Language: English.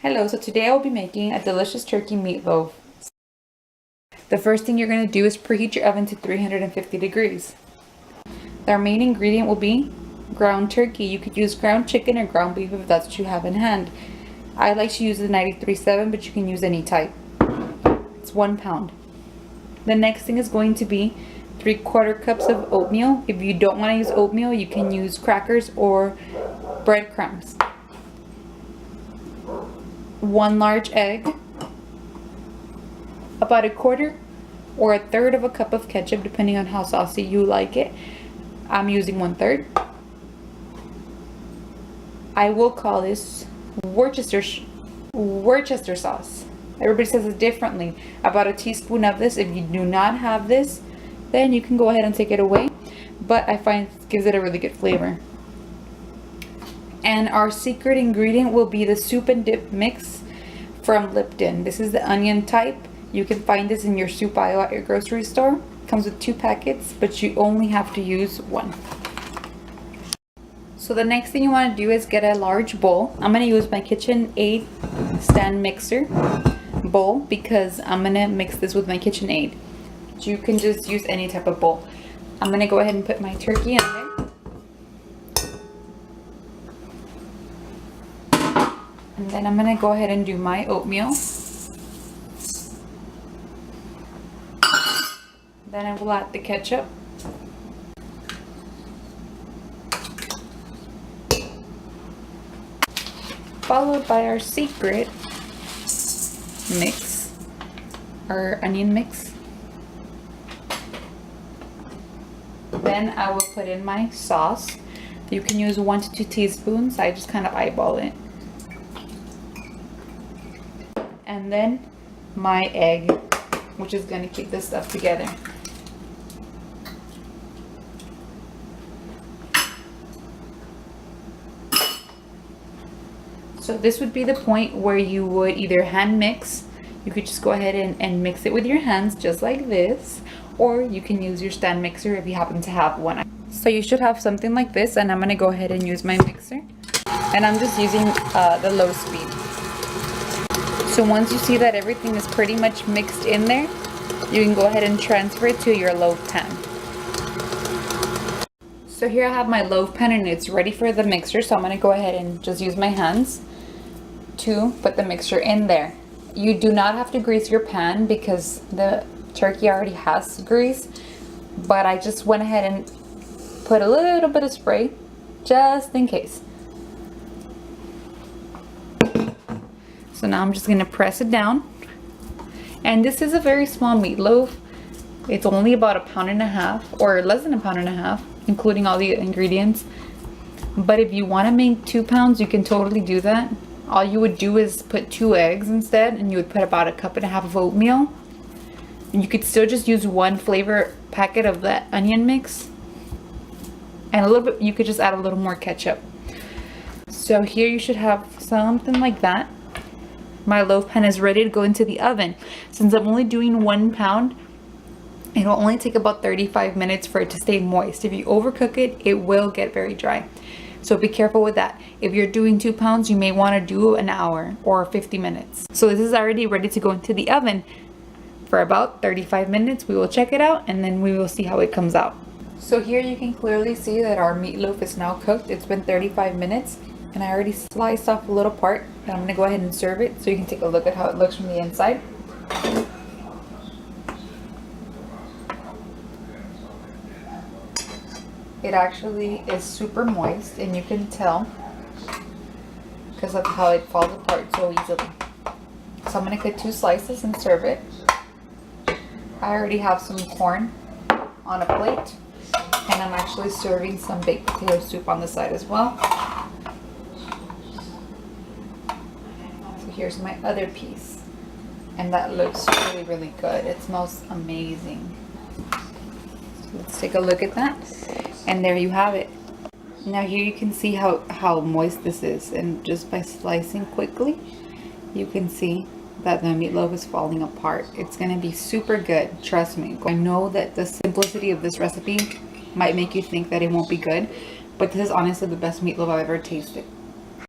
Hello, so today I will be making a delicious turkey meatloaf. The first thing you're going to do is preheat your oven to 350 degrees. The main ingredient will be ground turkey. You could use ground chicken or ground beef if that's what you have in hand. I like to use the 93.7, but you can use any type. It's 1 pound. The next thing is going to be 3/4 cups of oatmeal. If you don't want to use oatmeal, you can use crackers or breadcrumbs. 1 large egg, about 1/4 or 1/3 of a cup of ketchup, depending on how saucy you like it. I'm using 1/3. I will call this Worcester sauce. Everybody says it differently. About a teaspoon of this. If you do not have this, then you can go ahead and take it away, but I find it gives it a really good flavor. And our secret ingredient will be the soup and dip mix from Lipton. This is the onion type. You can find this in your soup aisle at your grocery store. It comes with 2 packets, but you only have to use 1. So the next thing you want to do is get a large bowl. I'm going to use my KitchenAid stand mixer bowl because I'm going to mix this with my KitchenAid. You can just use any type of bowl. I'm going to go ahead and put my turkey in there. And then I'm going to go ahead and do my oatmeal. Then I will add the ketchup. Followed by our secret mix, our onion mix. Then I will put in my sauce. You can use 1 to 2 teaspoons. I just kind of eyeball it. And then my egg, which is going to keep this stuff together. So this would be the point where you would either hand mix. You could just go ahead and mix it with your hands just like this, or you can use your stand mixer if you happen to have one. So you should have something like this, and I'm going to go ahead and use my mixer. And I'm just using the low speed. So once you see that everything is pretty much mixed in there, you can go ahead and transfer it to your loaf pan. So here I have my loaf pan and it's ready for the mixer. So I'm going to go ahead and just use my hands to put the mixture in there. You do not have to grease your pan because the turkey already has grease, but I just went ahead and put a little bit of spray just in case. So now I'm just going to press it down. And this is a very small meatloaf. It's only about 1.5 pounds or less than 1.5 pounds, including all the ingredients. But if you want to make 2 pounds, you can totally do that. All you would do is put 2 eggs instead, and you would put about 1.5 cups of oatmeal. And you could still just use 1 flavor packet of that onion mix. And a little bit, you could just add a little more ketchup. So here you should have something like that. My loaf pan is ready to go into the oven. Since I'm only doing 1 pound, it will only take about 35 minutes for it to stay moist. If you overcook it, it will get very dry. So be careful with that. If you're doing 2 pounds, you may want to do an hour or 50 minutes. So this is already ready to go into the oven for about 35 minutes. We will check it out and then we will see how it comes out. So here you can clearly see that our meatloaf is now cooked. It's been 35 minutes. And I already sliced off a little part, and I'm going to go ahead and serve it so you can take a look at how it looks from the inside. It actually is super moist, and you can tell because of how it falls apart so easily. So I'm going to cut 2 slices and serve it. I already have some corn on a plate, and I'm actually serving some baked potato soup on the side as well. Here's my other piece, and that looks really, really good. It smells amazing. So let's take a look at that, and there you have it. Now here you can see how moist this is, and just by slicing quickly you can see that the meatloaf is falling apart. It's gonna be super good, trust me. I know that the simplicity of this recipe might make you think that it won't be good, but this is honestly the best meatloaf I've ever tasted.